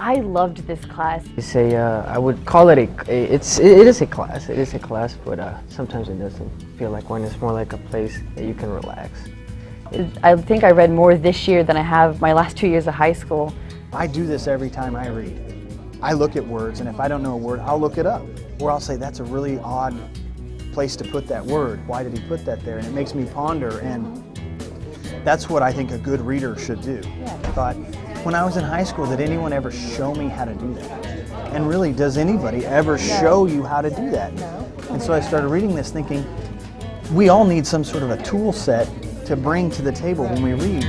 I loved this class. I would call it it is a class. It is a class, but sometimes it doesn't feel like one. It's more like a place that you can relax. I think I read more this year than I have my last 2 years of high school. I do this every time I read. I look at words, and if I don't know a word, I'll look it up. Or I'll say, that's a really odd place to put that word. Why did he put that there? And it makes me ponder, and that's what I think a good reader should do. I thought, when I was in high school, did anyone ever show me how to do that? And really, does anybody ever show you how to do that? No. And so I started reading this thinking, we all need some sort of a tool set to bring to the table when we read.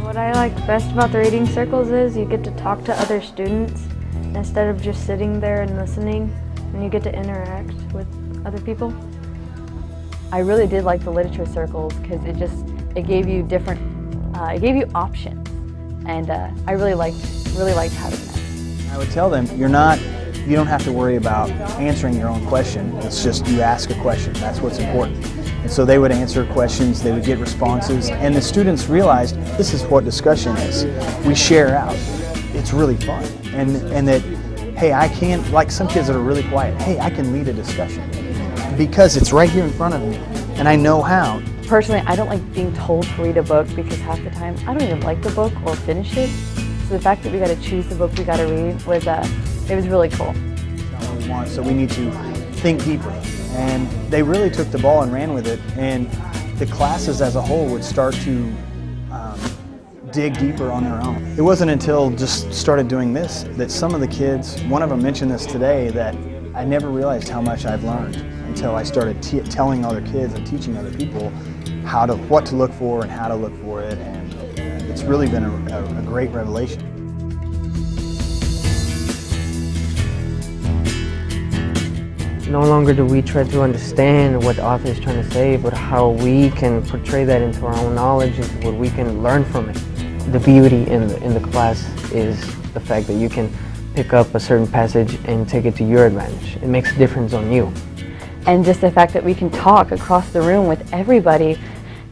What I like best about the reading circles is you get to talk to other students instead of just sitting there and listening, and you get to interact with other people. I really did like the literature circles because it gave you different, it gave you options, and I really liked having that. I would tell them, you don't have to worry about answering your own question. It's just you ask a question. That's what's important. And so they would answer questions, they would get responses, and the students realized this is what discussion is. We share out. It's really fun. And that, hey, I can, like some kids that are really quiet, hey, I can lead a discussion because it's right here in front of me and I know how. Personally, I don't like being told to read a book because half the time I don't even like the book or finish it. So the fact that we got to choose the book we got to read was, it was really cool. That's not what we want, so we need to think deeper. And they really took the ball and ran with it, and the classes as a whole would start to dig deeper on their own. It wasn't until just started doing this that some of the kids, one of them mentioned this today, that I never realized how much I've learned until I started telling other kids and teaching other people what to look for and how to look for it, and it's really been a great revelation. No longer do we try to understand what the author is trying to say, but how we can portray that into our own knowledge, into what we can learn from it. The beauty in the class is the fact that you can pick up a certain passage and take it to your advantage. It makes a difference on you. And just the fact that we can talk across the room with everybody,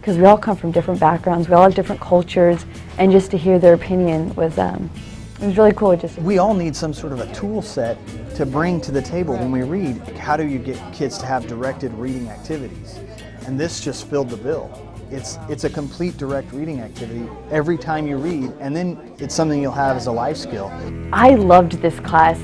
because we all come from different backgrounds, we all have different cultures, and just to hear their opinion was, it was really cool. We all need some sort of a tool set to bring to the table when we read. How do you get kids to have directed reading activities? And this just filled the bill. It's a complete direct reading activity every time you read, and then it's something you'll have as a life skill. I loved this class